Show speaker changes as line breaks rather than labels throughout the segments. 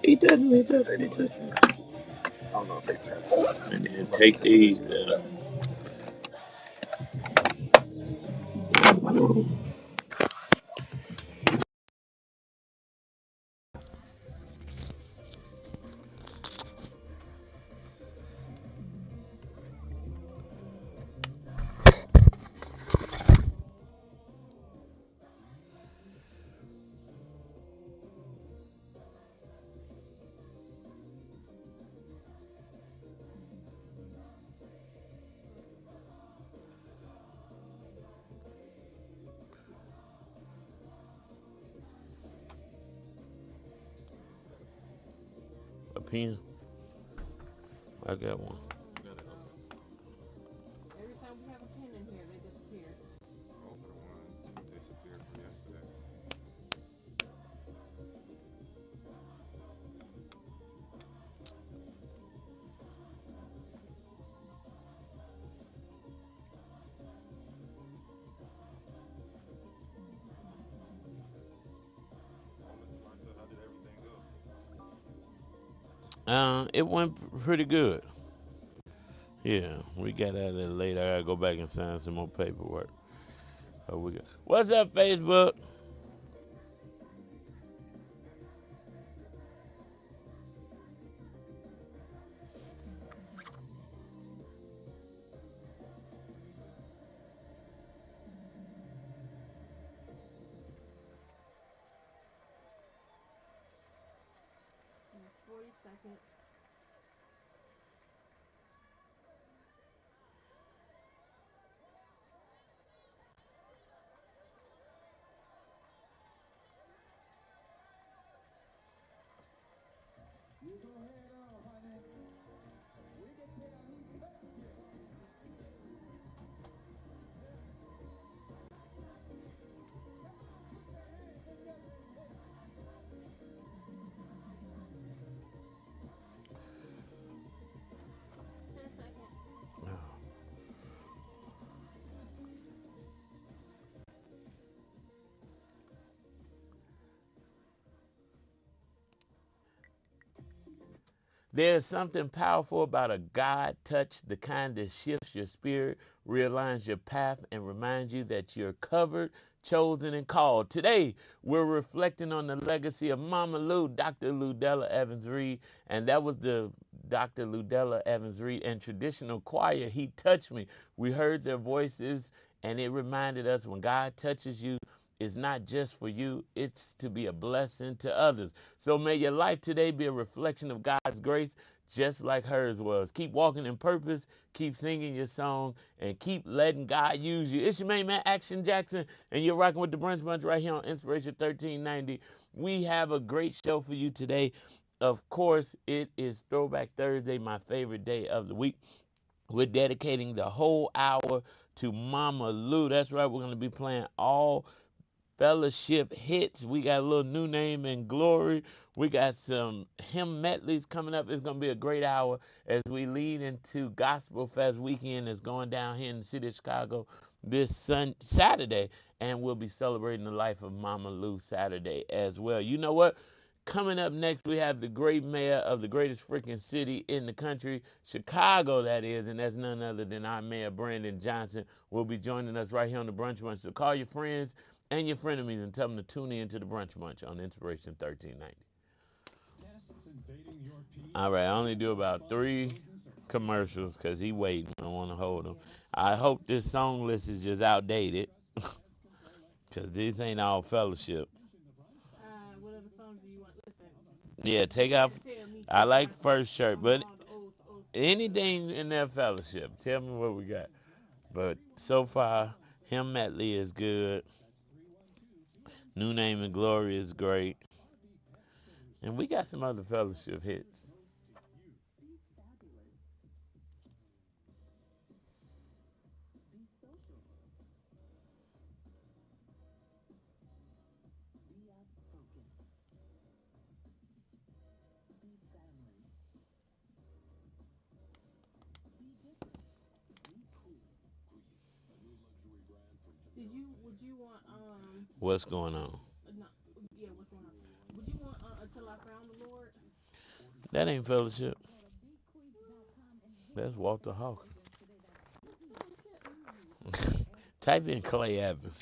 He doesn't. He doesn't. He doesn't.
I don't know if they turned it.
And then take these. A pen. I got one.
Every time we have a pen in here, they disappear.
Both of the ones disappeared from yesterday. Oh, Mr. Montel, how did everything go?
It went pretty good. Yeah, we got out of there late. I gotta go back and sign some more paperwork. What's up, Facebook?
In 40 seconds.
There's something powerful about a God touch, the kind that shifts your spirit, realigns your path, and reminds you that you're covered, chosen, and called. Today, we're reflecting on the legacy of Mama Lou, Dr. Ludella Evans Reed, and that was the Dr. Ludella Evans Reed and traditional choir. He touched me. We heard their voices, and it reminded us when God touches you, it's not just for you, it's to be a blessing to others. So may your life today be a reflection of God's grace, just like hers was. Keep walking in purpose, keep singing your song, and keep letting God use you. It's your main man, Action Jackson, and you're rocking with the Brunch Bunch right here on Inspiration 1390. We have a great show for you today. Of course, it is Throwback Thursday, my favorite day of the week. We're dedicating the whole hour to Mama Lou. That's right, we're going to be playing all fellowship hits. We got a little new name in glory. We got some hymn medleys coming up. It's going to be a great hour as we lead into Gospel Fest weekend that's going down here in the city of Chicago this Saturday. And we'll be celebrating the life of Mama Lou Saturday as well. You know what? Coming up next, we have the great mayor of the greatest freaking city in the country, Chicago, that is, and that's none other than our mayor, Brandon Johnson, will be joining us right here on the Brunch Bunch. So call your friends and your frenemies and tell them to tune in to the Brunch Bunch on Inspiration 1390. All right, I only do about 3 commercials because he waiting. I want to hold him. I hope this song list is just outdated because this ain't all fellowship.
What other songs do you want? Listen,
Yeah,
you
take
got
out.
to tell me
I
because
like First Church,
I'm
but
all the old school stuff.
anything in that fellowship, tell me what we got. But so far, him medley is good. New Name and Glory is great. And we got some other fellowship hits.
Would you want,
What's going on?
no, yeah, what's going on? Would you want Until I Found the Lord?
That ain't fellowship. That's Walter Hawkins. Type in Clay Evans.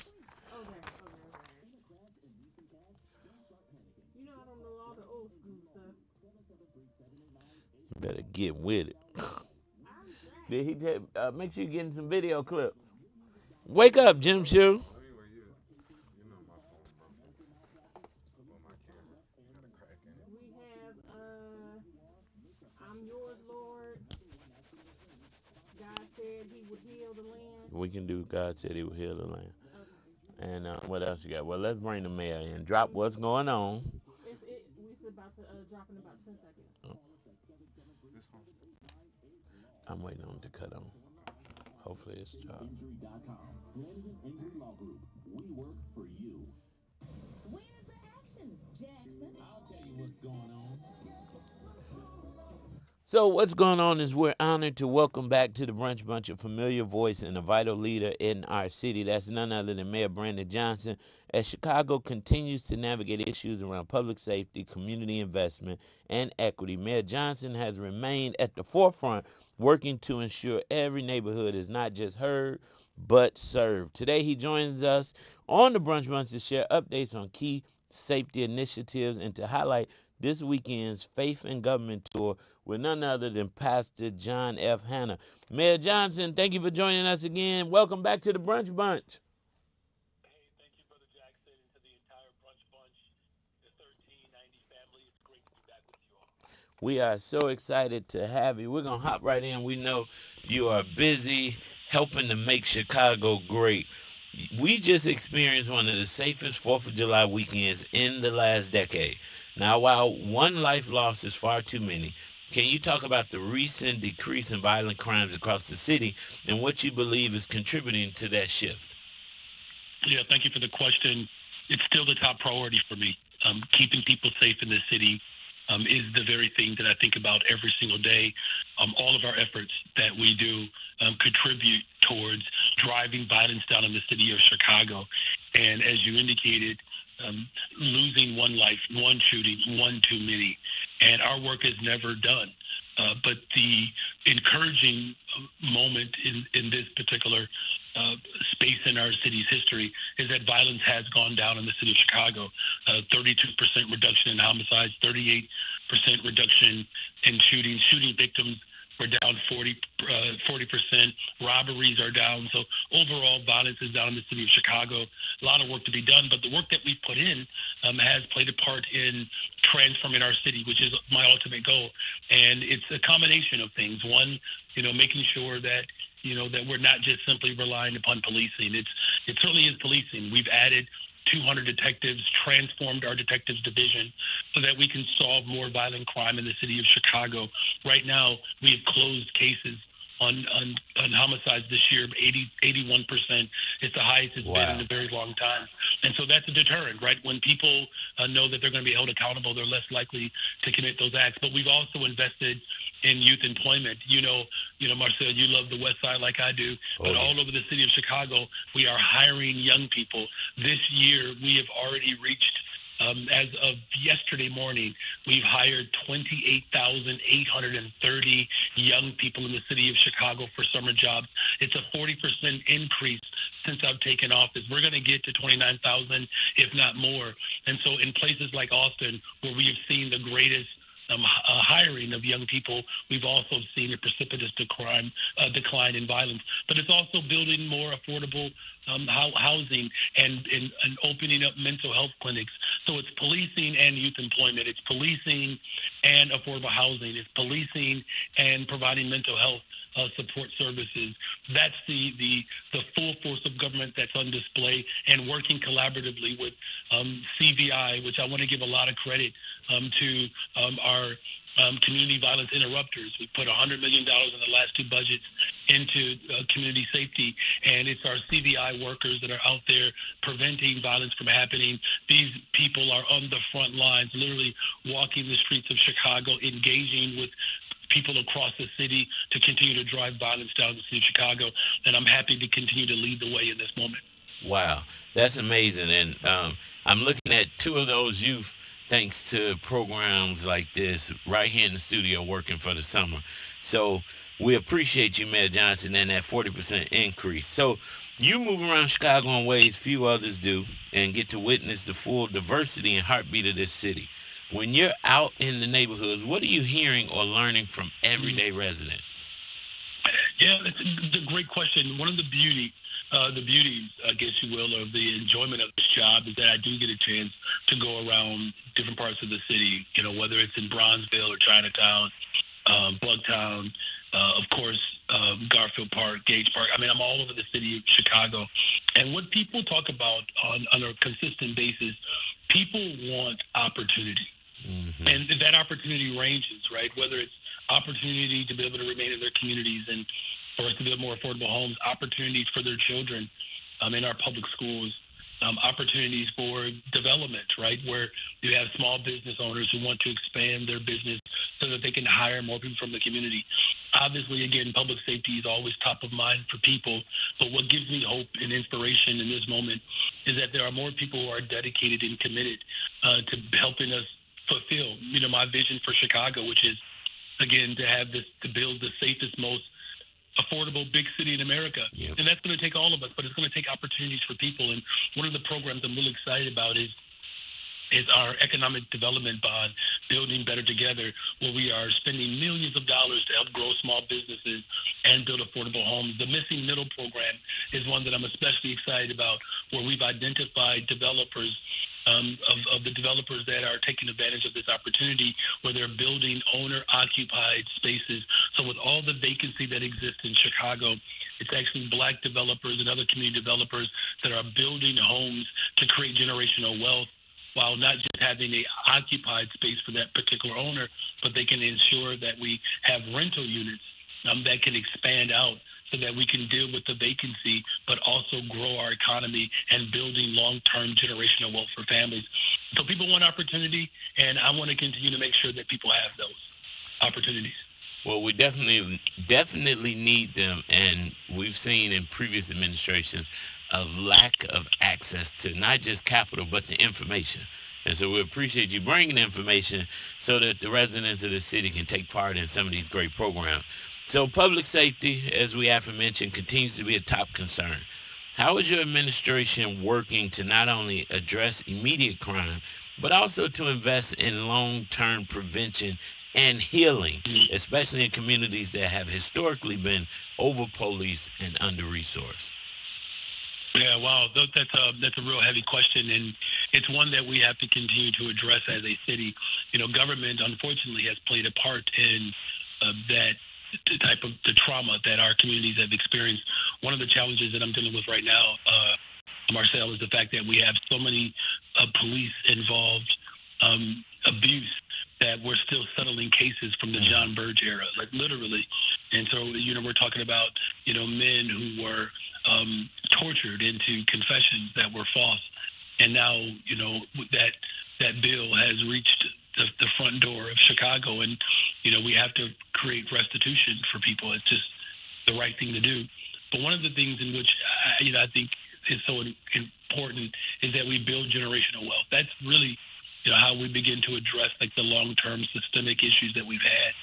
Okay. You know I don't know all the old school stuff.
Better get with it.
I'm
Did
trying.
he make sure you're getting some video clips? Wake up, Jim Shoe.
Let me where you know my phone broken. Well, my camera got a crack in it.
We have I'm yours, Lord. God said he would heal the land.
We can do God said he would heal the land.
Okay.
And what else you got? Well, let's bring the mayor in. Drop what's going on.
We're about to drop in about 10 seconds.
Oh,
This phone.
I'm waiting on it to cut on. Hopefully it's dropped.
Injury.com. Flanagan Injury Law Group. We work for you.
Where's the action, Jackson?
I'll tell you what's going on.
So what's going on is we're honored to welcome back to the Brunch Bunch a familiar voice and a vital leader in our city. That's none other than Mayor Brandon Johnson. As Chicago continues to navigate issues around public safety, community investment, and equity, Mayor Johnson has remained at the forefront, working to ensure every neighborhood is not just heard, but served. Today he joins us on the Brunch Bunch to share updates on key safety initiatives and to highlight this weekend's Faith and Government Tour with none other than Pastor John F. Hanna. Mayor Johnson, thank you for joining us again. Welcome back to the Brunch Bunch.
Hey, thank you, Brother Jackson, and to the entire Brunch Bunch, the 1390 family. It's great to be back with you all.
We are so excited to have you. We're going to hop right in. We know you are busy helping to make Chicago great. We just experienced one of the safest 4th of July weekends in the last decade. Now, while one life lost is far too many, can you talk about the recent decrease in violent crimes across the city and what you believe is contributing to that shift?
Yeah, thank you for the question. It's still the top priority for me. Keeping people safe in this city is the very thing that I think about every single day. All of our efforts that we do contribute towards driving violence down in the city of Chicago. And as you indicated, losing one life, one shooting, one too many. And our work is never done. But the encouraging moment in this particular space in our city's history is that violence has gone down in the city of Chicago. 32% reduction in homicides, 38% reduction in shootings. Shooting victims were down 40%. Robberies are down. So overall, violence is down in the city of Chicago. A lot of work to be done, but the work that we've put in has played a part in transforming our city, which is my ultimate goal. And it's a combination of things. One, making sure that that we're not just simply relying upon policing. It certainly is policing. We've added 200 detectives, transformed our detectives division so that we can solve more violent crime in the city of Chicago. Right now, we have closed cases on homicides this year, 81%. It's the highest it's been in a very long time. And so that's a deterrent, right? When people know that they're going to be held accountable, they're less likely to commit those acts. But we've also invested in youth employment. Marcel, you love the West Side like I do, but all over the city of Chicago, we are hiring young people. This year, we have already reached as of yesterday morning, we've hired 28,830 young people in the city of Chicago for summer jobs. It's a 40% increase since I've taken office. We're going to get to 29,000, if not more. And so in places like Austin, where we have seen the greatest hiring of young people, we've also seen a precipitous decline in violence. But it's also building more affordable housing and opening up mental health clinics. So it's policing and youth employment. It's policing and affordable housing. It's policing and providing mental health support services. That's the full force of government that's on display, and working collaboratively with CVI, which I want to give a lot of credit to our community violence interrupters. We put $100 million in the last two budgets into community safety, and it's our CVI workers that are out there preventing violence from happening. These people are on the front lines, literally walking the streets of Chicago, engaging with people across the city to continue to drive violence down the city of Chicago, and I'm happy to continue to lead the way in this moment.
Wow, that's amazing. And I'm looking at two of those youth thanks to programs like this right here in the studio working for the summer. So we appreciate you, Mayor Johnson, and that 40% increase. So you move around Chicago in ways few others do and get to witness the full diversity and heartbeat of this city. When you're out in the neighborhoods, what are you hearing or learning from everyday residents?
Yeah, it's a great question. One of the beauties, I guess you will, of the enjoyment of this job is that I do get a chance to go around different parts of the city, whether it's in Bronzeville or Chinatown, Bugtown, of course, Garfield Park, Gage Park. I mean, I'm all over the city of Chicago. And what people talk about on a consistent basis, people want opportunity. Mm-hmm. And that opportunity ranges, right? Whether it's opportunity to be able to remain in their communities and for us to build more affordable homes, opportunities for their children in our public schools, opportunities for development, right, where you have small business owners who want to expand their business so that they can hire more people from the community. Obviously, again, public safety is always top of mind for people, but what gives me hope and inspiration in this moment is that there are more people who are dedicated and committed to helping us fulfill, my vision for Chicago, which is, again, to build the safest, most affordable big city in America. Yep. And that's going to take all of us, but it's going to take opportunities for people. And one of the programs I'm really excited about is our economic development bond, Building Better Together, where we are spending millions of dollars to help grow small businesses and build affordable homes. The Missing Middle program is one that I'm especially excited about, where we've identified developers of the developers that are taking advantage of this opportunity, where they're building owner-occupied spaces. So with all the vacancy that exists in Chicago, it's actually Black developers and other community developers that are building homes to create generational wealth, while not just having a occupied space for that particular owner, but they can ensure that we have rental units that can expand out so that we can deal with the vacancy, but also grow our economy and building long-term generational wealth for families. So people want opportunity, and I want to continue to make sure that people have those opportunities.
Well, we definitely need them, and we've seen in previous administrations a lack of access to not just capital, but the information. And so we appreciate you bringing information so that the residents of the city can take part in some of these great programs. So public safety, as we aforementioned, continues to be a top concern. How is your administration working to not only address immediate crime, but also to invest in long-term prevention and healing, especially in communities that have historically been over-policed and under-resourced?
Yeah, wow, that's a real heavy question, and it's one that we have to continue to address as a city. Government, unfortunately, has played a part in that type of the trauma that our communities have experienced. One of the challenges that I'm dealing with right now, Marcel, is the fact that we have so many police-involved abuse that we're still settling cases from the John Burge era, like literally. And so, we're talking about, men who were tortured into confessions that were false. And now, that bill has reached the front door of Chicago, and, we have to create restitution for people. It's just the right thing to do. But one of the things in which, I think is so important is that we build generational wealth. That's really, how we begin to address like the long-term systemic issues that we've had.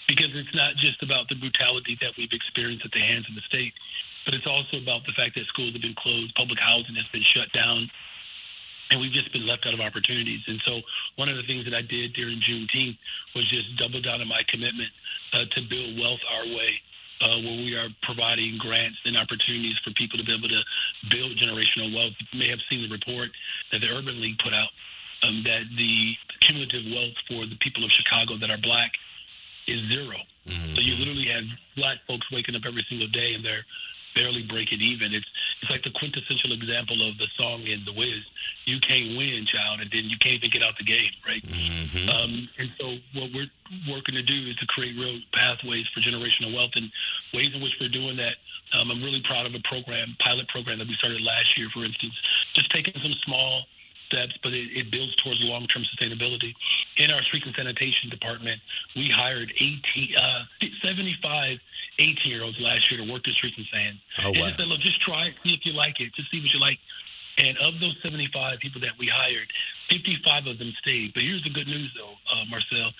Because it's not just about the brutality that we've experienced at the hands of the state, but it's also about the fact that schools have been closed, public housing has been shut down, and we've just been left out of opportunities. And so one of the things that I did during Juneteenth was just double down on my commitment to build wealth our way, where we are providing grants and opportunities for people to be able to build generational wealth. You may have seen the report that the Urban League put out, that the cumulative wealth for the people of Chicago that are Black is zero. Mm-hmm. So you literally have Black folks waking up every single day and they're barely breaking even. It's like the quintessential example of the song in The Wiz, "You can't win, child, and then you can't even get out the game," right? Mm-hmm. And so what we're working to do is to create real pathways for generational wealth, and ways in which we're doing that. I'm really proud of a pilot program that we started last year, for instance, just taking some small steps, but it builds towards long-term sustainability. In our street and sanitation department, we hired 75 18-year-olds last year to work the streets and sand. Oh, wow. And just said, look, just try it, see if you like it, just see what you like. And of those 75 people that we hired, 55 of them stayed. But here's the good news, though, Marcel,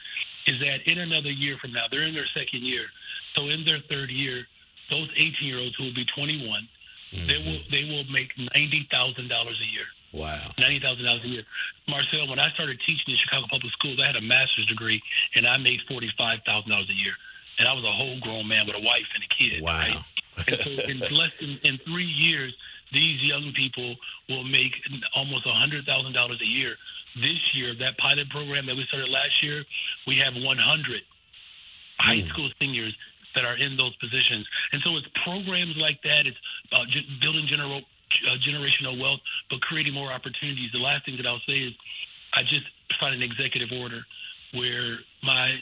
is that in another year from now, they're in their second year. So in their third year, those 18-year-olds who will be 21, they will make $90,000 a year.
Wow.
$90,000 a year. Marcel, when I started teaching in Chicago Public Schools, I had a master's degree, and I made $45,000 a year. And I was a whole grown man with a wife and a kid.
Wow.
Right? And so in 3 years, these young people will make almost $100,000 a year. This year, that pilot program that we started last year, we have 100 high school seniors that are in those positions. And so it's programs like that. It's building generational wealth, but creating more opportunities. The last thing that I'll say is I just signed an executive order where my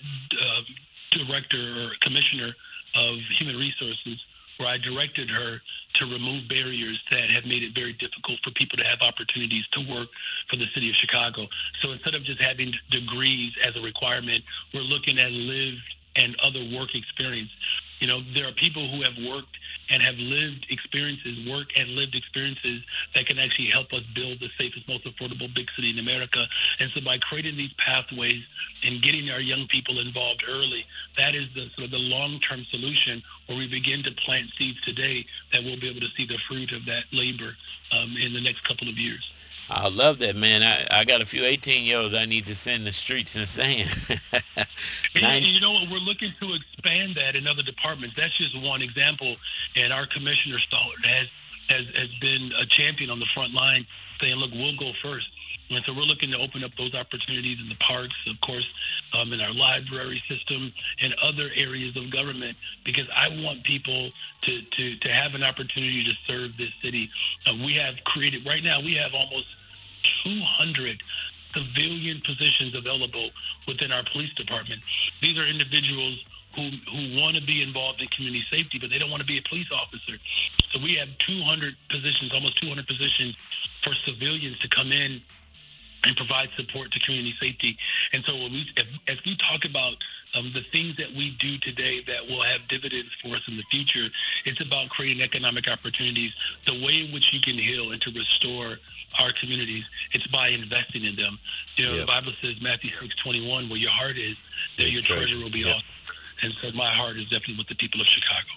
director or commissioner of human resources, where I directed her to remove barriers that have made it very difficult for people to have opportunities to work for the city of Chicago. So instead of just having degrees as a requirement, we're looking at lived and other work experience. You know, there are people who have worked and have lived experiences, work and lived experiences that can actually help us build the safest, most affordable big city in America. And so by creating these pathways and getting our young people involved early, that is the sort of the long-term solution where we begin to plant seeds today that we'll be able to see the fruit of that labor in the next couple of years.
I love that, man. I got a few 18-year-olds I need to send the streets and sand.
And you know what? We're looking to expand that in other departments. That's just one example. And our commissioner Stollard has been a champion on the front line, saying, look, we'll go first. And so we're looking to open up those opportunities in the parks, of course, in our library system and other areas of government, because I want people to have an opportunity to serve this city. We have created, right now, we have almost 200 civilian positions available within our police department. These are individuals who want to be involved in community safety, but they don't want to be a police officer. So we have 200 positions, almost 200 positions for civilians to come in and provide support to community safety. And so as we talk about the things that we do today that will have dividends for us in the future, it's about creating economic opportunities. The way in which you can heal and to restore our communities, it's by investing in them. You know, The Bible says, Matthew 6:21, where your heart is, there your treasure will be also. And so my heart is definitely with the people of Chicago.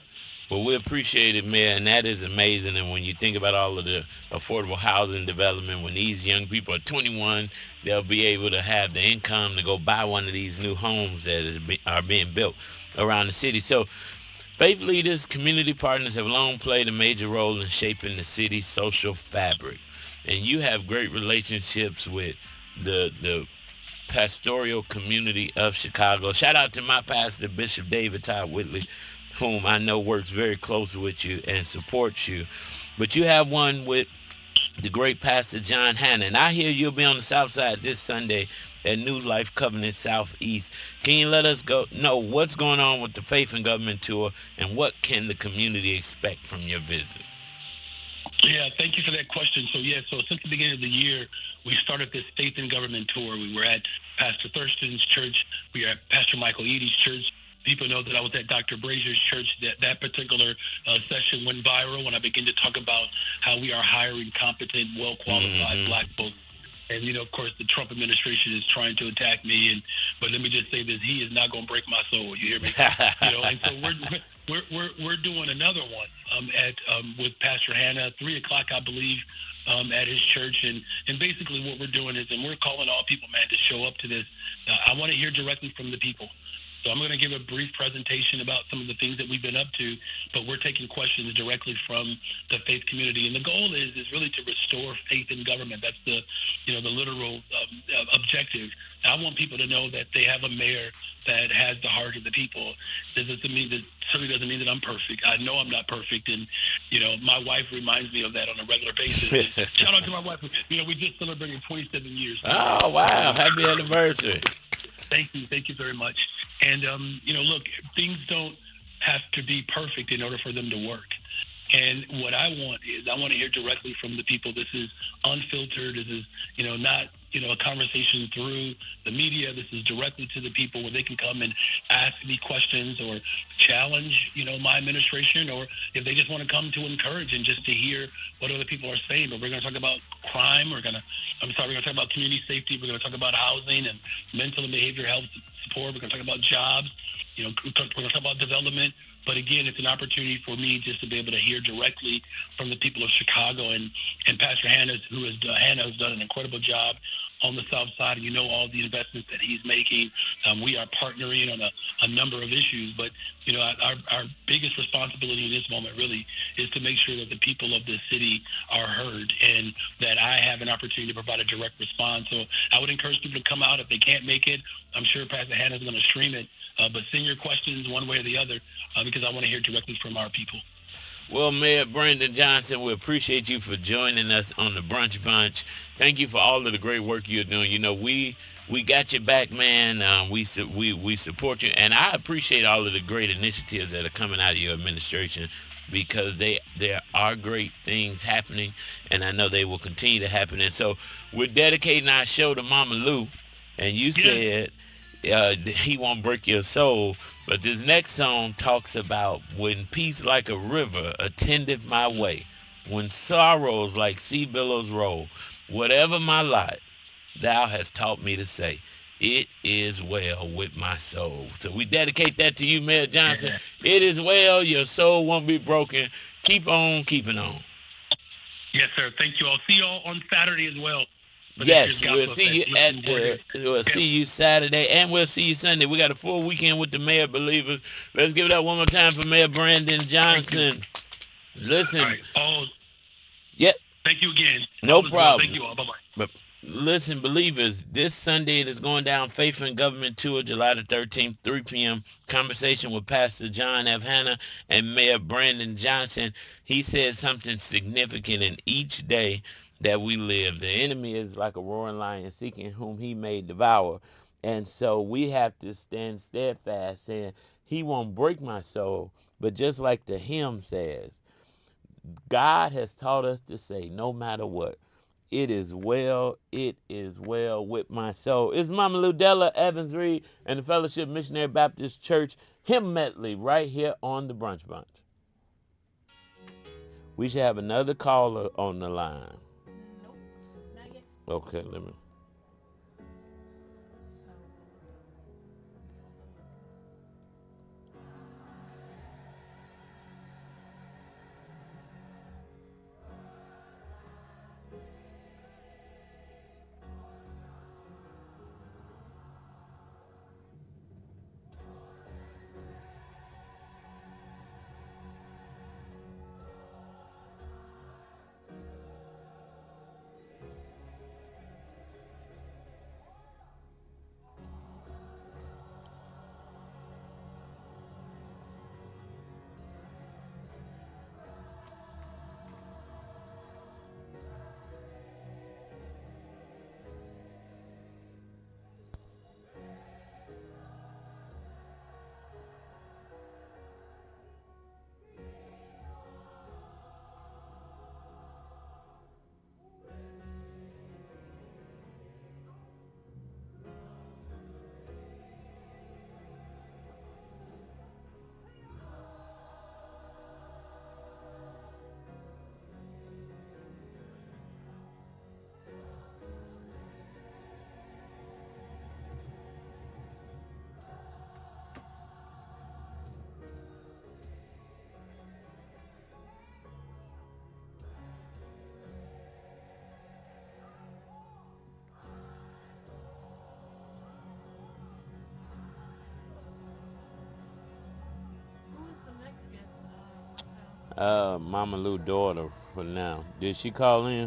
Well, we appreciate it, Mayor, and that is amazing. And when you think about all of the affordable housing development, when these young people are 21, they'll be able to have the income to go buy one of these new homes that are being built around the city. So faith leaders, community partners have long played a major role in shaping the city's social fabric. And you have great relationships with the pastoral community of Chicago. Shout out to my pastor, Bishop David Todd Whitley, whom I know works very closely with you and supports you. But you have one with the great Pastor John Hanna. And I hear you'll be on the South Side this Sunday at New Life Covenant Southeast. Can you let us know what's going on with the Faith and Government Tour, and what can the community expect from your visit?
Yeah, thank you for that question. So since the beginning of the year, we started this Faith and Government Tour. We were at Pastor Thurston's church. We were at Pastor Michael Eady's church. People know that I was at Dr. Brazier's church. That particular session went viral when I began to talk about how we are hiring competent, well-qualified Black folks. And, you know, of course, the Trump administration is trying to attack me. But let me just say this: he is not going to break my soul. You hear me? You know, and so we're doing another one with Pastor Hanna, 3:00, I believe, at his church. And basically what we're doing is, and we're calling all people, man, to show up to this. I want to hear directly from the people. So I'm going to give a brief presentation about some of the things that we've been up to, but we're taking questions directly from the faith community. And the goal is really to restore faith in government. That's the literal objective. I want people to know that they have a mayor that has the heart of the people. This certainly doesn't mean that I'm perfect. I know I'm not perfect. And, you know, my wife reminds me of that on a regular basis. Shout out to my wife. You know, we just celebrated 27 years.
Oh, wow. Happy anniversary.
Thank you very much. And, you know, look, things don't have to be perfect in order for them to work. And what I want is I want to hear directly from the people. This is unfiltered. This is, not, a conversation through the media. This is directly to the people where they can come and ask me questions or challenge, my administration, or if they just want to come to encourage and just to hear what other people are saying. But we're going to talk about crime. We're going to talk about community safety. We're going to talk about housing and mental and behavioral health support. We're going to talk about jobs. We're going to talk about development. But again, it's an opportunity for me just to be able to hear directly from the people of Chicago, and Pastor Hannah has done an incredible job on the South Side, and all the investments that he's making. We are partnering on a number of issues, but our biggest responsibility in this moment really is to make sure that the people of this city are heard, and that I have an opportunity to provide a direct response. So I would encourage people to come out if they can't make it. I'm sure Pastor Hannah is going to stream it, but send your questions one way or the other, because I want to hear directly from our people.
Well, Mayor Brandon Johnson, we appreciate you for joining us on the Brunch Bunch. Thank you for all of the great work you're doing. We got your back, man. We support you, and I appreciate all of the great initiatives that are coming out of your administration, because there are great things happening, and I know they will continue to happen. And so we're dedicating our show to Mama Lou, and you said he won't break your soul. But this next song talks about when peace like a river attendeth my way, when sorrows like sea billows roll, whatever my lot, thou hast taught me to say, it is well with my soul. So we dedicate that to you, Mayor Johnson. Yeah. It is well. Your soul won't be broken. Keep on keeping on.
Yes, sir. Thank you. I'll see you all on Saturday as well.
Yes, we'll see you we'll see you Saturday, and we'll see you Sunday. We got a full weekend with the Mayor Believers. Let's give it up one more time for Mayor Brandon Johnson. Listen. All right. Yep.
Thank you again.
No problem.
Thank you all. Bye-bye.
But listen, believers, this Sunday it is going down, Faith and Government Tour, July the 13th, 3 p.m. Conversation with Pastor John F. Hanna and Mayor Brandon Johnson. He said something significant in each day that we live. The enemy is like a roaring lion seeking whom he may devour. And so we have to stand steadfast, saying, he won't break my soul. But just like the hymn says, God has taught us to say, no matter what, it is well with my soul. It's Mama Ludella Evans Reed and the Fellowship Missionary Baptist Church hymn medley right here on the Brunch Bunch. We should have another caller on the line.
Nope, not yet.
Okay, let me. Mama Lou daughter for now. Did she call in?
No,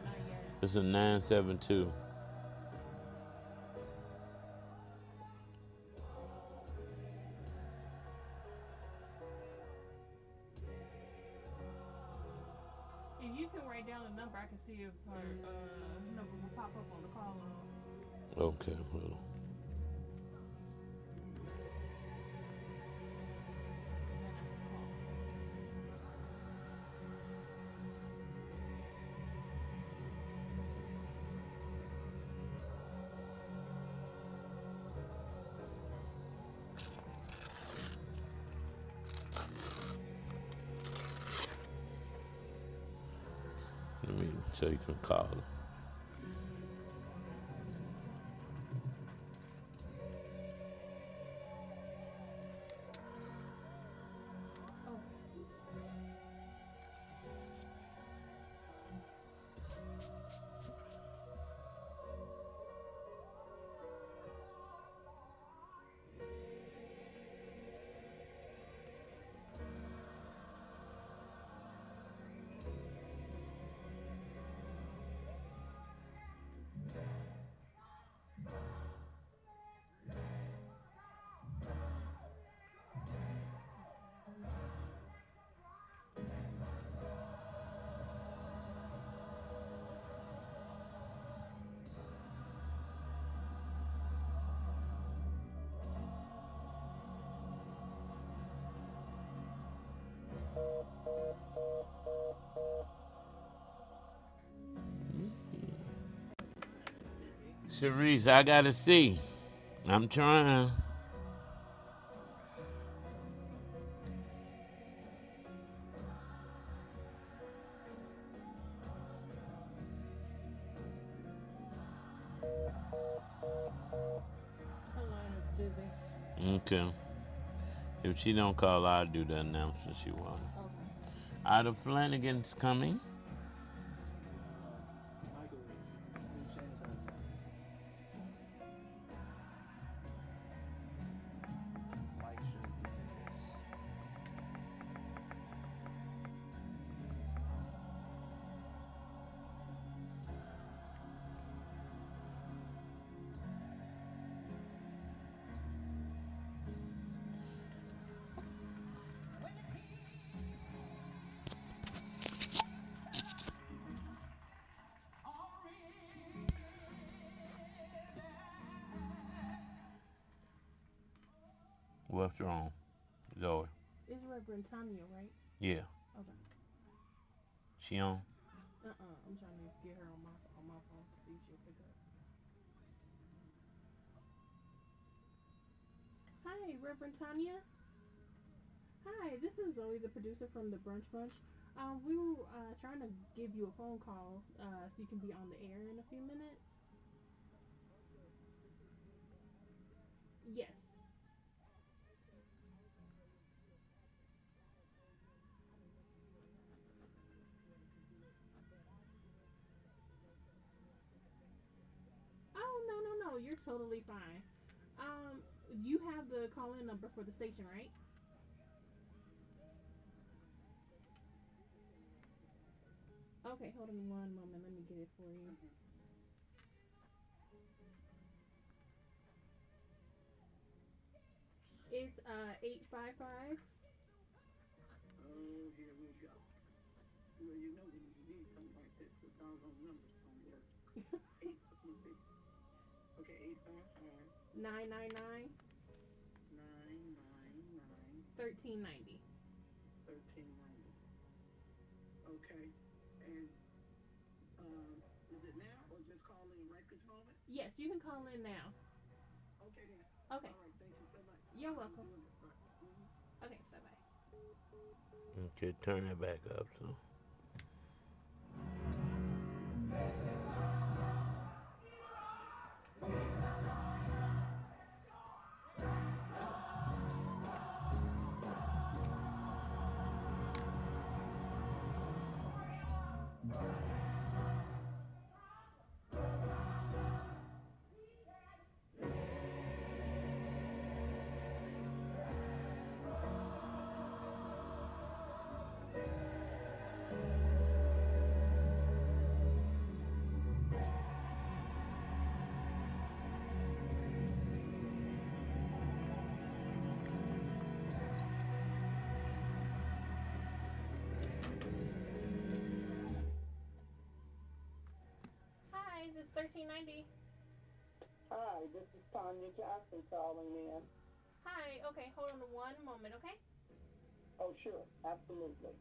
not yet.
It's a 972.
If you can write down the number, I can see if her number will pop up on the call log.
Okay, well. so you can call her.
Oh,
Sharice, I gotta see. I'm trying.
her line is busy.
Okay. If she don't call, I'll do the announcement she wants.
Okay.
Out of Flanagan's coming.
Michael, new sanitizer. Mike should be this.
What's wrong, Zoe?
It's Reverend Tanya, right?
Yeah.
Okay.
She on?
I'm trying to get her on my phone to see if she'll pick up. Hi, Reverend Tanya. Hi, this is Zoe, the producer from the Brunch. We were trying to give you a phone call so you can be on the air in a few minutes. Yes. Oh, no. You're totally fine. You have the call-in number for the station, right? Okay, hold on one moment. Let me get it for you. It's 855.
Oh, here we go. Well, you know when you need something like this, the doggone numbers don't work. Eight, let me see. Okay, 855
999
999
1390.
1390. Okay, and is it now or just call in right this moment?
Yes, you can call in now.
Okay then.
Okay,
All right, thank you so much.
you're
I'll be
welcome.
doing it. Right. Mm-hmm.
Okay, bye bye.
Okay, turn it back up. So.
Hi, this is 1390.
Hi, this is Tanya Jackson calling in.
Hi, okay, hold on one moment, okay?
Oh, sure, absolutely.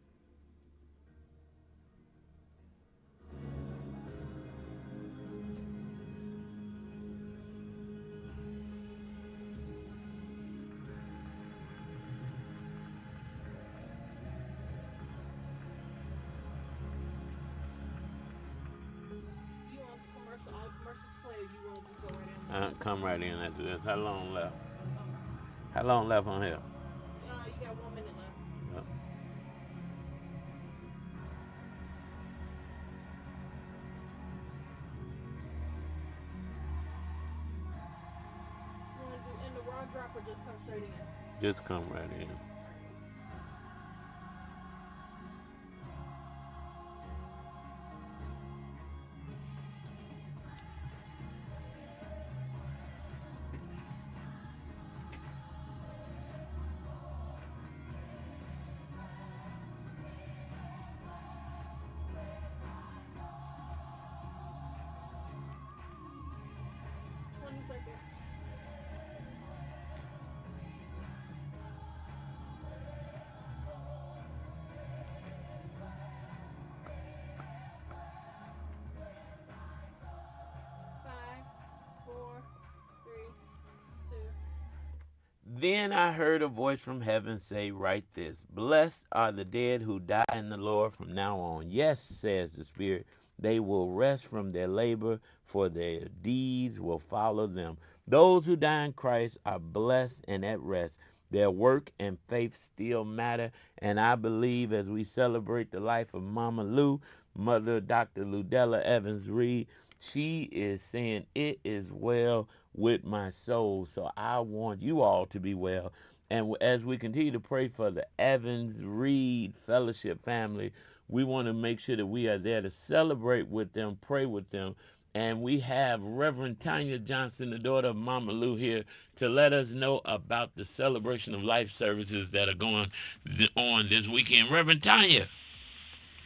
Come right in after this. How long left? How long left on here?
You got 1 minute left.
Yep.
You want to do in the raw drop or just come straight in?
Just come right in. Then I heard a voice from heaven say, write this: Blessed are the dead who die in the Lord from now on. Yes, says the Spirit, they will rest from their labor, for their deeds will follow them. Those who die in Christ are blessed and at rest. Their work and faith still matter, and I believe as we celebrate the life of Mama Lou, Mother Dr. Ludella Evans Reed, she is saying it is well with my soul. So I want you all to be well. And as we continue to pray for the Evans Reed Fellowship family, we want to make sure that we are there to celebrate with them, pray with them. And we have Reverend Tanya Johnson, the daughter of Mama Lou, here to let us know about the celebration of life services that are going on this weekend. Reverend Tanya.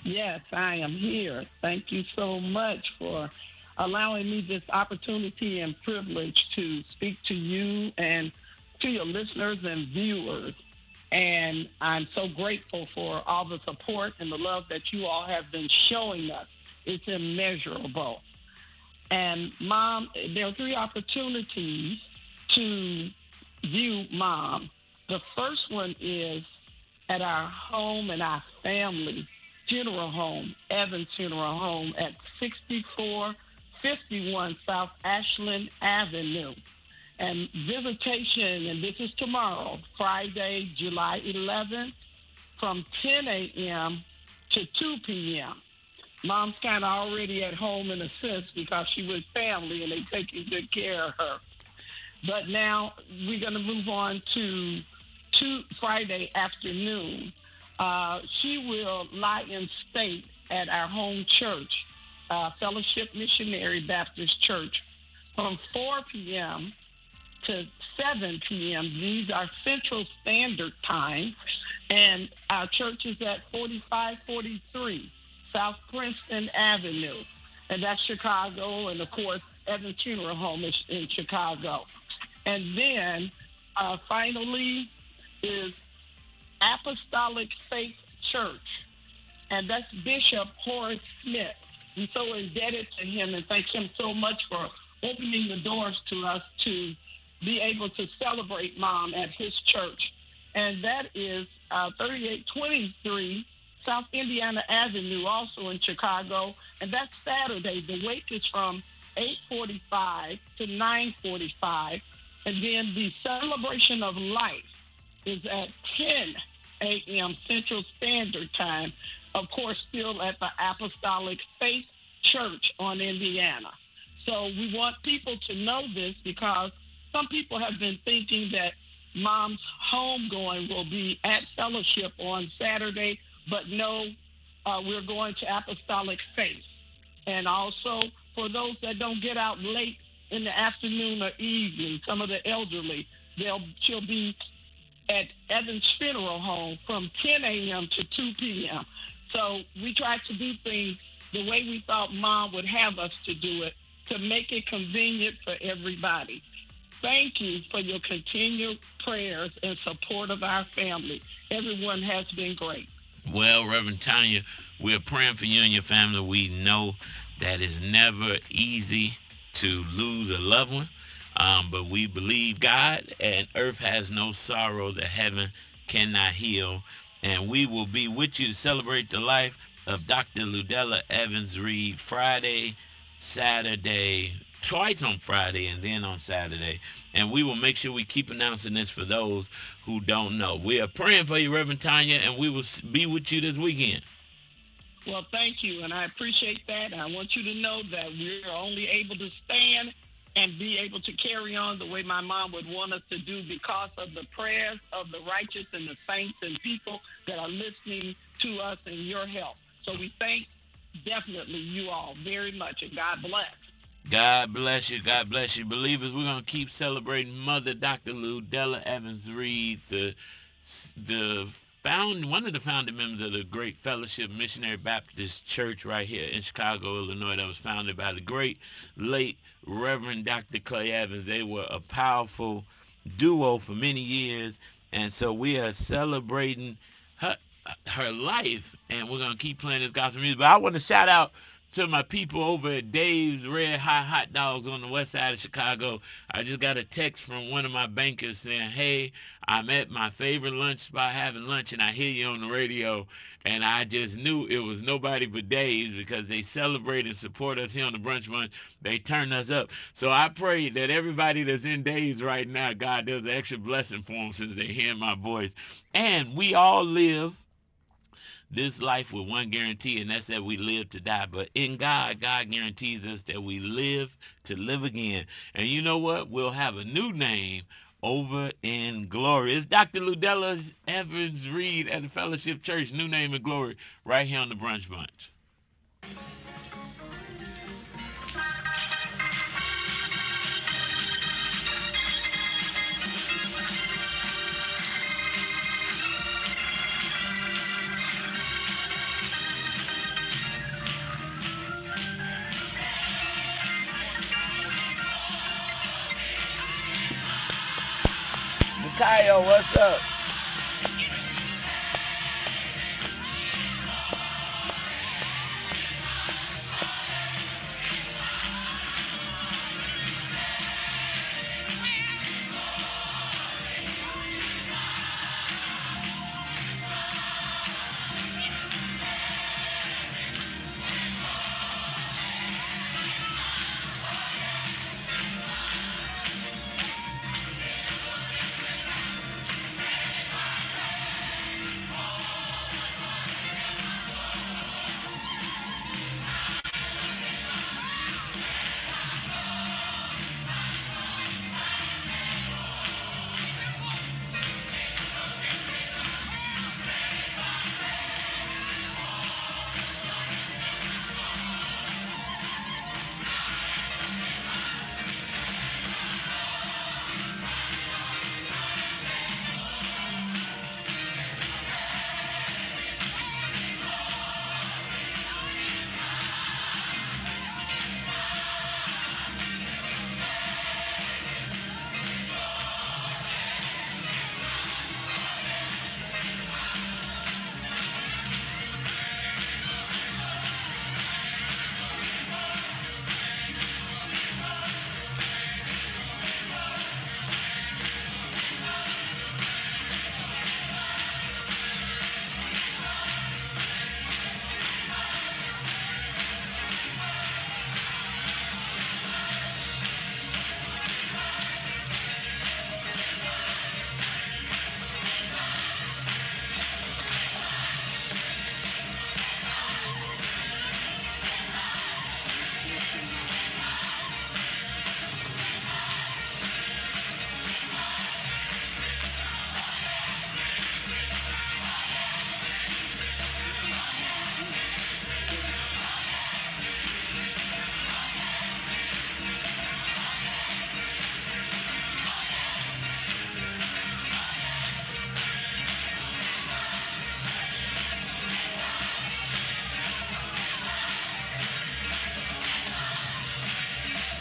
Yes, I am here. Thank you so much for allowing me this opportunity and privilege to speak to you and to your listeners and viewers. And I'm so grateful for all the support and the love that you all have been showing us. It's immeasurable. And Mom, there are 3 opportunities to view Mom. The first one is at our home and our family funeral home, Evans Funeral Home at 6451 South Ashland Avenue. And visitation, and this is tomorrow, Friday, July 11th, from 10 a.m. to 2 p.m. Mom's kind of already at home in a sense because she with family and they taking good care of her. But now we're going to move on to Friday afternoon. She will lie in state at our home church, Fellowship Missionary Baptist Church, from 4 p.m. to 7 p.m. These are Central Standard Time, and our church is at 4543 South Princeton Avenue, and that's Chicago, and of course, Evans Funeral Home is in Chicago. And then finally is Apostolic Faith Church, and that's Bishop Horace Smith. I'm so indebted to him and thank him so much for opening the doors to us to be able to celebrate Mom at his church. And that is 3823 South Indiana Avenue, also in Chicago, and that's Saturday. The wake is from 8:45 to 9:45, and then the celebration of life is at 10 a.m. Central Standard Time, of course, still at the Apostolic Faith Church on Indiana. So we want people to know this because some people have been thinking that Mom's homegoing will be at Fellowship on Saturday, but no, we're going to Apostolic Faith. And also, for those that don't get out late in the afternoon or evening, some of the elderly, she'll be at Evans Funeral Home from 10 a.m. to 2 p.m. So we tried to do things the way we thought Mom would have us to do it, to make it convenient for everybody. Thank you for your continued prayers and support of our family. Everyone has been great.
Well, Reverend Tanya, we're praying for you and your family. We know that it's never easy to lose a loved one, but we believe God, and earth has no sorrows that heaven cannot heal. And we will be with you to celebrate the life of Dr. Ludella Evans Reed Friday, Saturday, twice on Friday and then on Saturday. And we will make sure we keep announcing this for those who don't know. We are praying for you, Reverend Tanya, and we will be with you this weekend.
Well, thank you, and I appreciate that. I want you to know that we're only able to stand and be able to carry on the way my mom would want us to do because of the prayers of the righteous and the saints and people that are listening to us and your help. So we thank definitely you all very much, and God bless.
God bless you. God bless you. Believers, we're going to keep celebrating Mother Dr. Ludella Evans Reed, one of the founding members of the Great Fellowship Missionary Baptist Church right here in Chicago, Illinois, that was founded by the great late Reverend Dr. Clay Evans. They were a powerful duo for many years, and so we are celebrating her life, and we're going to keep playing this gospel music. But I want to shout out to my people over at Dave's Red Hot Dogs on the west side of Chicago. I just got a text from one of my bankers saying, hey, I'm at my favorite lunch spot having lunch, and I hear you on the radio. And I just knew it was nobody but Dave's because they celebrate and support us here on the Brunch Bunch. They turn us up. So I pray that everybody that's in Dave's right now, God does an extra blessing for them since they're hearing my voice. And we all live this life with one guarantee, and that's that we live to die. But in God, God guarantees us that we live to live again. And you know what? We'll have a new name over in glory. It's Dr. Ludella Evans Reed at the Fellowship Church, new name in glory, right here on the Brunch Bunch. Kyle, what's up?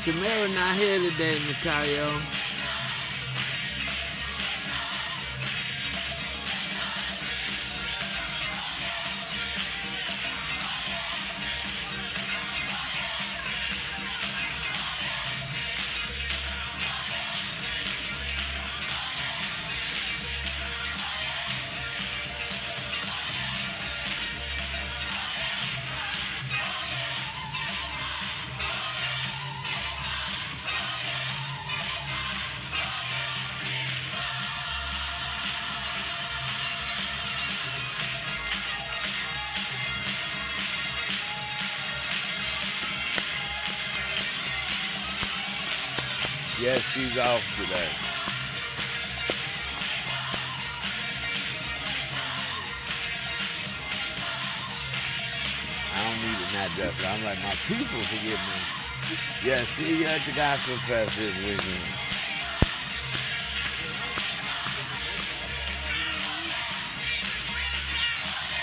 Tamara not here today, Natalia. Yes, she's off today. I don't need it now, Jessica. I'm like, my people forgive me. Yeah, see you at the Gospel Fest this weekend.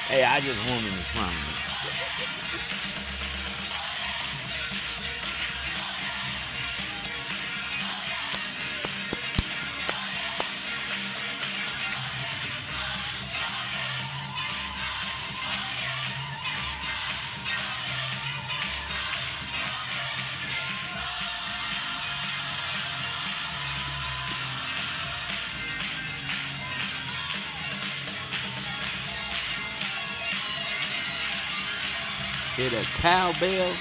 Hey, I just wanted to from you. Hit a cowbell.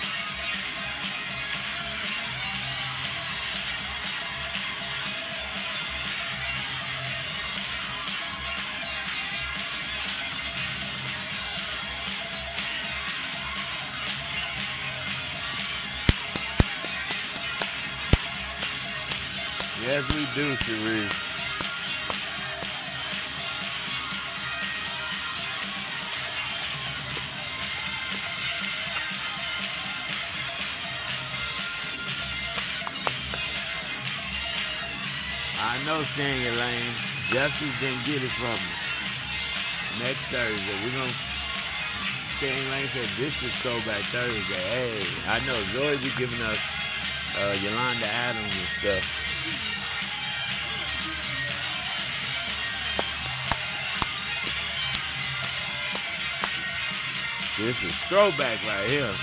Yes, we do, Cherie. I know, stay in your lane. Justice didn't get it from me. Next Thursday, we're going to stay in your lane. Said this is Throwback Thursday. Hey, I know Zoe be giving us Yolanda Adams and stuff. This is Throwback right here.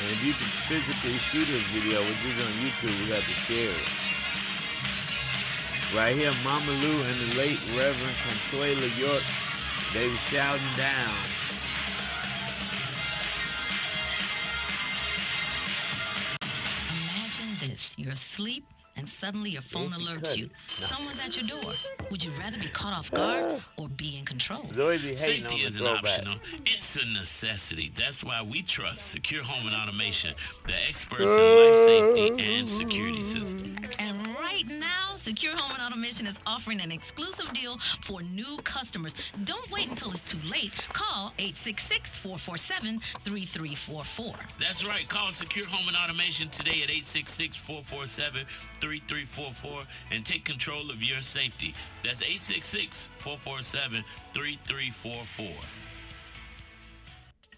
And if you can physically see this video, which is on YouTube, we got to share it. Right here, Mama Lou and the late Reverend Consuelo York, they were shouting down.
Imagine this. You're asleep and suddenly your phone alerts you. No. Someone's at your door. Would you rather be caught off guard or be in control?
Safety
isn't optional. It's a necessity. That's why we trust Secure Home and Automation, the experts in life safety and security systems.
And right now, Secure Home and Automation is offering an exclusive deal for new customers. Don't wait until it's too late. Call 866-447-3344.
That's right. Call Secure Home and Automation today at 866-447-3344 and take control of your safety. That's 866-447-3344.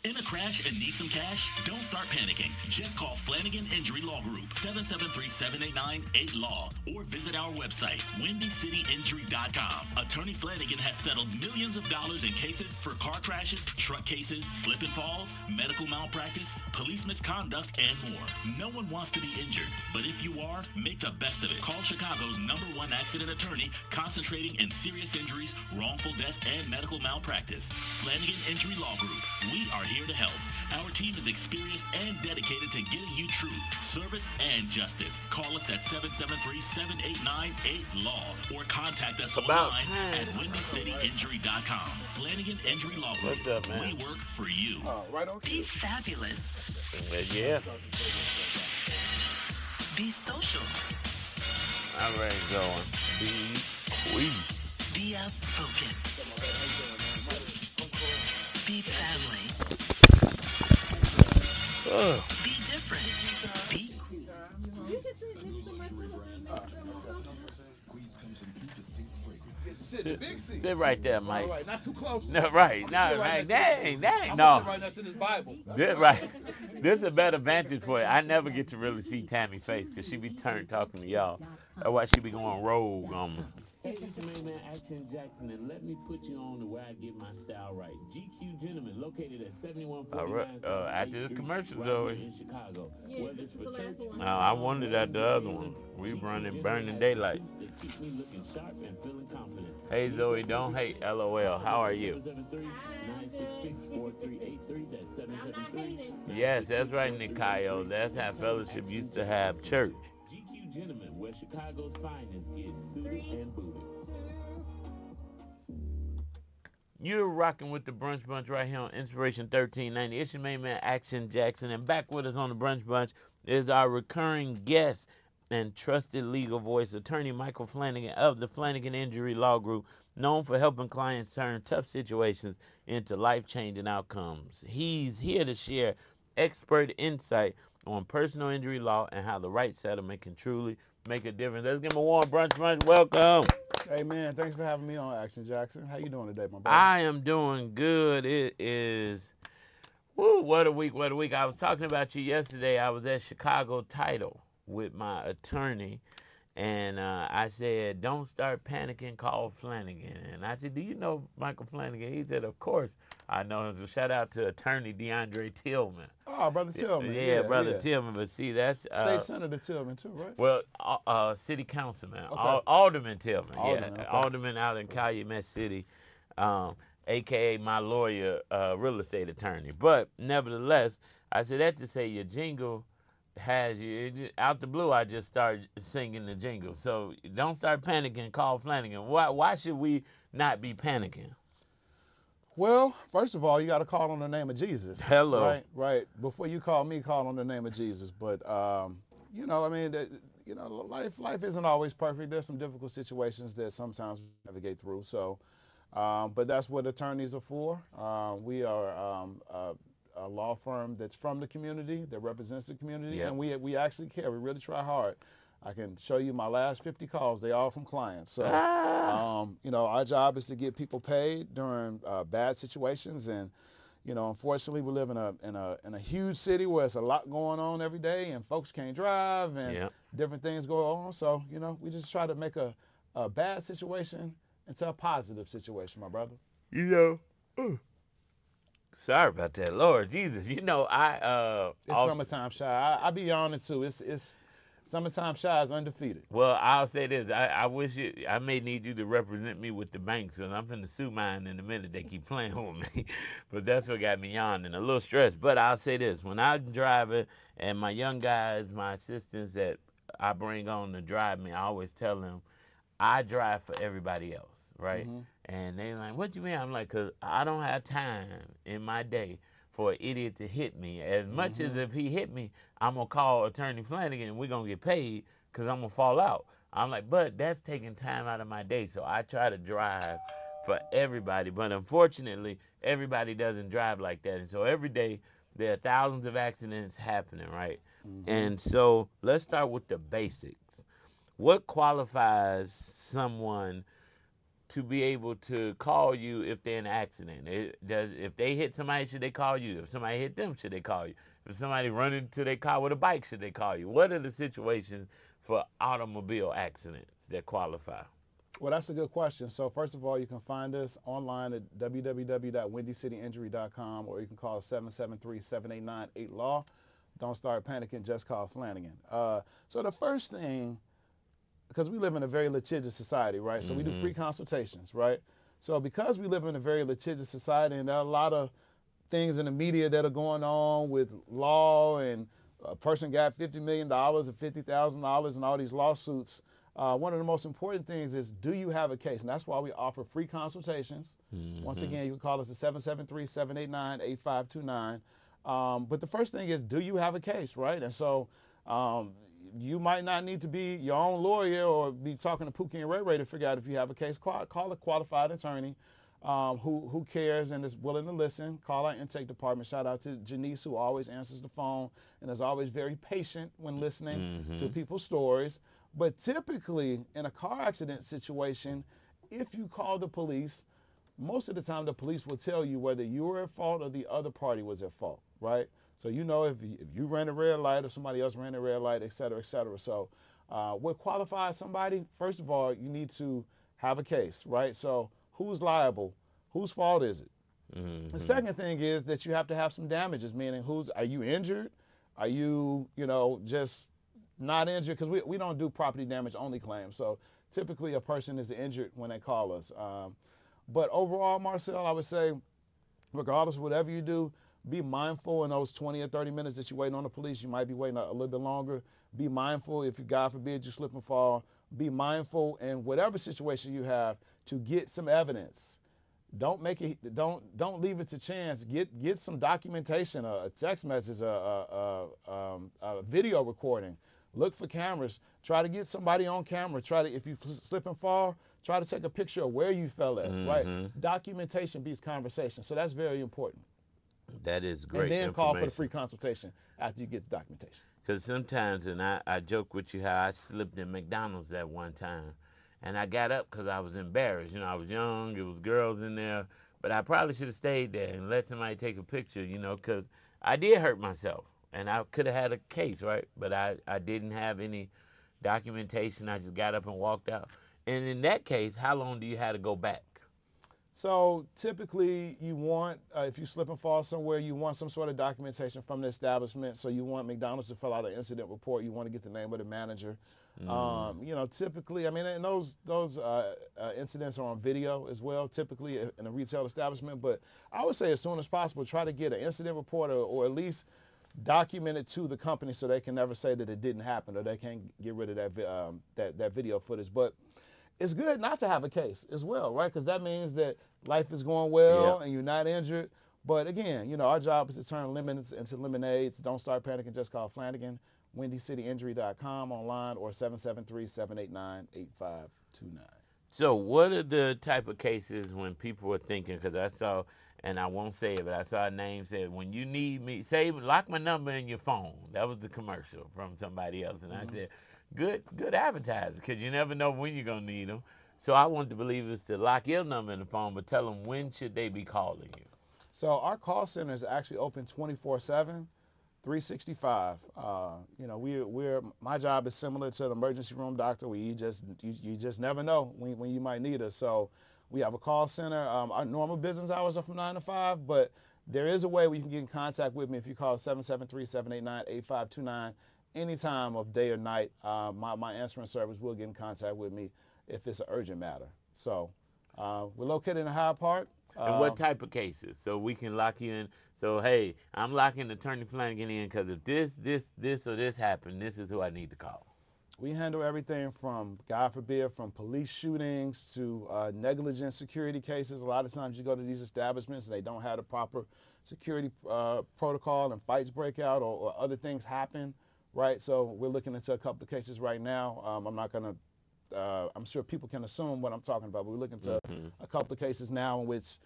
In a crash and need some cash? Don't start panicking. Just call Flanagan Injury Law Group, 773-789-8LAW, or visit our website, WindyCityInjury.com. Attorney Flanagan has settled millions of dollars in cases for car crashes, truck cases, slip and falls, medical malpractice, police misconduct, and more. No one wants to be injured, but if you are, make the best of it. Call Chicago's #1 accident attorney, concentrating in serious injuries, wrongful death, and medical malpractice. Flanagan Injury Law Group. We are here to help. Our team is experienced and dedicated to getting you truth, service, and justice. Call us at 773-789-8LAW or contact us online at WindyCityInjury.com. Flanagan Injury Law Group.
What's up, man?
We work for you.
Right on.
Be fabulous.
Yeah.
Be social.
I'm ready to go on. Be we.
Be outspoken. Be family. Be different. Be
Sit right there, Mike.
All right, not too close.
No, right. No, right. Dang, no.
Right next to this Bible.
Right. This is a better vantage for you. I never get to really see Tammy's face because she be turned talking to y'all. That's why she be going rogue on me.
Hey, it's your main man, Action Jackson, and let me put you on to where I get my style right. GQ Gentleman, located at 7149 South
after this
Street,
commercial,
right
Zoe.
here in Chicago.
Yeah,
Whether
this
it's
is
for
the
church,
last one.
No, I wondered at the other one. We running Burning Daylight.
They keep me looking sharp and feeling confident.
Hey, Zoe, don't hate. LOL. How are you?
773-966-4383. That's 773.
Yes, that's right, Nikayo. That's how fellowship used to have church.
GQ Gentleman, where Chicago's finest get suited and booted.
You're rocking with the Brunch Bunch right here on Inspiration 1390. It's your main man, Action Jackson. And back with us on the Brunch Bunch is our recurring guest and trusted legal voice, Attorney Michael Flanagan of the Flanagan Injury Law Group, known for helping clients turn tough situations into life-changing outcomes. He's here to share expert insight on personal injury law and how the right settlement can truly make a difference. Let's give him a warm Brunch Bunch welcome.
Hey man, thanks for having me on, Action Jackson. How you doing today, my brother?
I am doing good. It is, woo, what a week, what a week. I was talking about you yesterday. I was at Chicago Title with my attorney, and I said, don't start panicking, call Flanagan. And I said, do you know Michael Flanagan? He said, of course I know him. So shout out to Attorney DeAndre Tillman.
Oh, Brother Tillman.
Yeah, Brother Tillman. But see, that's...
State Senator Tillman too, right?
Well, City Councilman.
Okay.
Alderman Tillman.
Alderman,
Yeah,
okay.
Alderman out in Calumet City, a.k.a. my lawyer, real estate attorney. But nevertheless, I said that to say your jingle has you... Out the blue, I just started singing the jingle. So don't start panicking, call Flanagan. Why should we not be panicking?
Well, first of all, you got to call on the name of Jesus.
Hello.
Right. Before you call me, call on the name of Jesus. But you know, I mean, life isn't always perfect. There's some difficult situations that sometimes we navigate through. So, but that's what attorneys are for. We are a law firm that's from the community, that represents the community,
Yep.
and we actually care. We really try hard. I can show you my last 50 calls. They all from clients. So, you know, our job is to get people paid during bad situations. And, you know, unfortunately, we live in a huge city where it's a lot going on every day, and folks can't drive, and different things go on. So, you know, we just try to make a bad situation into a positive situation, my brother.
You know, sorry about that, Lord Jesus. You know,
it's summertime shy. I be on it too. It's summertime shy is undefeated.
Well, I'll say this. I wish I may need you to represent me with the banks, because I'm finna sue mine in a minute. They keep playing with me. But that's what got me yawning, a little stressed. But I'll say this. When I'm driving and my young guys, my assistants that I bring on to drive me, I always tell them I drive for everybody else, right?
Mm-hmm.
And they like, what you mean? I'm like, because I don't have time in my day for an idiot to hit me. As much as if he hit me, I'm going to call Attorney Flanagan and we're going to get paid because I'm going to fall out. I'm like, but that's taking time out of my day. So I try to drive for everybody. But unfortunately, everybody doesn't drive like that. And so every day there are thousands of accidents happening, right?
Mm-hmm.
And so let's start with the basics. What qualifies someone to be able to call you if they're in an accident? If they hit somebody, should they call you? If somebody hit them, should they call you? If somebody run into their car with a bike, should they call you? What are the situations for automobile accidents that qualify?
Well, that's a good question. So first of all, you can find us online at www.windycityinjury.com, or you can call 773-789-8LAW. Don't start panicking, just call Flanagan. So the first thing, because we live in a very litigious society, right? So we do free consultations, right? So because we live in a very litigious society, and there are a lot of things in the media that are going on with law, and a person got $50 million or $50,000 and all these lawsuits, one of the most important things is, do you have a case? And that's why we offer free consultations. Once again, you can call us at 773-789-8529. But the first thing is, do you have a case, right? And so you might not need to be your own lawyer or be talking to Pookie and Ray Ray to figure out if you have a case. Call a qualified attorney who cares and is willing to listen. Call our intake department. Shout out to Janice, who always answers the phone and is always very patient when listening to people's stories. But typically, in a car accident situation, if you call the police, most of the time the police will tell you whether you were at fault or the other party was at fault, right? So you know if you ran a red light or somebody else ran a red light, et cetera, et cetera. So what qualifies somebody? First of all, you need to have a case, right? So who's liable? Whose fault is it? The second thing is that you have to have some damages, meaning are you injured? Are you, just not injured? Because we don't do property damage only claims. So typically a person is injured when they call us. But overall, Marcel, I would say, regardless of whatever you do, be mindful in those 20 or 30 minutes that you're waiting on the police. You might be waiting a little bit longer. Be mindful if, God forbid, you slip and fall. Be mindful in whatever situation you have to get some evidence. don't make it. Don't leave it to chance. Get some documentation, a text message, a video recording. Look for cameras. Try to get somebody on camera. Try to, if you slip and fall, try to take a picture of where you fell at. Right? Documentation beats conversation. So that's very important.
That is great.
And then call for the free consultation after you get the documentation.
Because sometimes, and I joke with you how I slipped in McDonald's at one time. And I got up because I was embarrassed. You know, I was young. It was girls in there. But I probably should have stayed there and let somebody take a picture, you know, because I did hurt myself. And I could have had a case, right? But I didn't have any documentation. I just got up and walked out. And in that case, how long do you have to go back?
So typically you want, if you slip and fall somewhere, you want some sort of documentation from the establishment. So you want McDonald's to fill out an incident report. You want to get the name of the manager. You know, typically, I mean, and those incidents are on video as well, typically in a retail establishment. But I would say as soon as possible, try to get an incident report or at least document it to the company so they can never say that it didn't happen or they can't get rid of that video footage. But it's good not to have a case as well, right? Because that means that life is going well and you're not injured. But again, you know, our job is to turn lemons into lemonades. Don't start panicking. Just call Flanagan, WindyCityInjury.com online or 773-789-8529.
So what are the type of cases when people are thinking, because I saw, and I won't say it, but I saw a name said, when you need me, lock my number in your phone. That was the commercial from somebody else. And I said, good advertising, because you never know when you're going to need them. So I want the believers to lock your number in the phone, but tell them when should they be calling you.
So our call center is actually open 24/7, 365. You know, my job is similar to the emergency room doctor. You just never know when you might need us. So we have a call center. Our normal business hours are from 9 to 5, but there is a way where you can get in contact with me if you call 773-789-8529 any time of day or night. My answering service will get in contact with me if it's an urgent matter. So we're located in Hyde Park.
And what type of cases? So we can lock you in. So, hey, I'm locking Attorney Flanagan in because if this or this happened, this is who I need to call.
We handle everything from, God forbid, from police shootings to negligent security cases. A lot of times you go to these establishments and they don't have the proper security protocol and fights break out or other things happen, right? So we're looking into a couple of cases right now. I'm not going to I'm sure people can assume what I'm talking about, but we're looking to a couple of cases now in which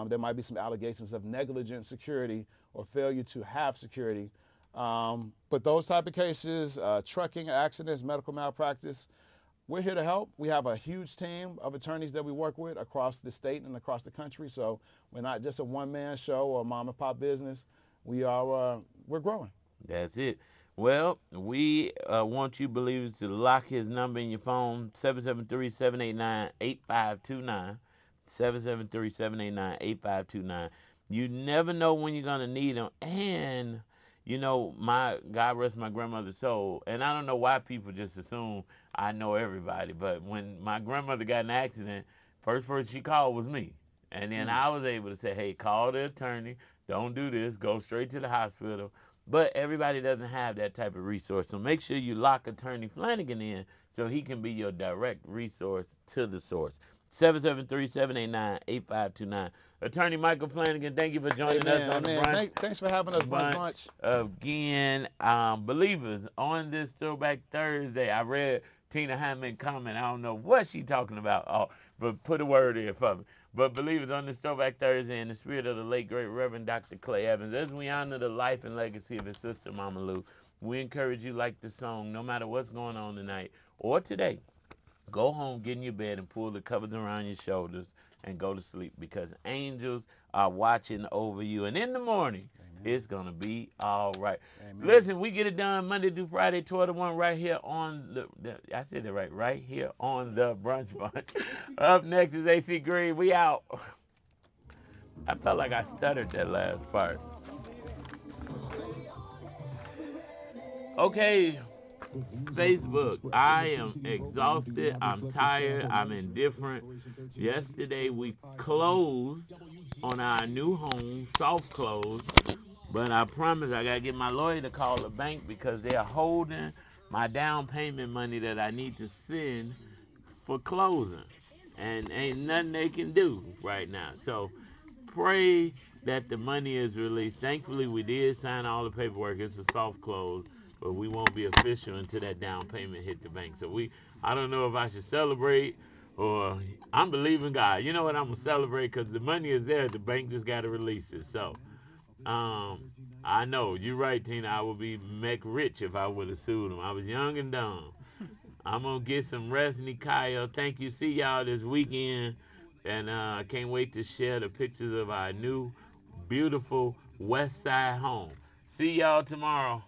there might be some allegations of negligent security or failure to have security. But those type of cases, trucking accidents, medical malpractice, we're here to help. We have a huge team of attorneys that we work with across the state and across the country. So we're not just a one-man show or a mom and pop business. We're growing.
That's it. Well, we want you believers to lock his number in your phone, 773-789-8529, 773-789-8529. You never know when you're going to need them. And, you know, God rest my grandmother's soul, and I don't know why people just assume I know everybody, but when my grandmother got in an accident, first person she called was me. And then I was able to say, hey, call the attorney, don't do this, go straight to the hospital. But everybody doesn't have that type of resource. So make sure you lock Attorney Flanagan in so he can be your direct resource to the source. 773-789-8529. Attorney Michael Flanagan, thank you for joining us on the Brunch.
Thanks for having us, Brunch.
Again, believers, on this Throwback Thursday, I read Tina Hammond comment. I don't know what she's talking about, but put a word in for me. But believers, on this Throwback Thursday, in the spirit of the late, great Reverend Dr. Clay Evans, as we honor the life and legacy of his sister, Mama Lou, we encourage you, like the song, no matter what's going on tonight or today, go home, get in your bed, and pull the covers around your shoulders and go to sleep, because angels are watching over you. And in the morning, it's going to be all right. Amen. Listen, we get it done Monday through Friday, 12 to 1, right here on I said it right here on the Brunch Bunch. Up next is AC Green. We out. I felt like I stuttered that last part. Okay, Facebook, I am exhausted, I'm tired, I'm indifferent. Yesterday we closed on our new home, soft close, but I promise I gotta get my lawyer to call the bank because they're holding my down payment money that I need to send for closing. and ain't nothing they can do right now. So pray that the money is released. Thankfully, we did sign all the paperwork. It's a soft close, but we won't be official until that down payment hit the bank. So I don't know if I should celebrate or I'm believing God. You know what? I'm gonna celebrate because the money is there. The bank just got to release it. So, I know you're right, Tina. I would be make rich if I would have sued them. I was young and dumb. I'm gonna get some rest, Nikayo. Thank you. See y'all this weekend, and I can't wait to share the pictures of our new, beautiful West Side home. See y'all tomorrow.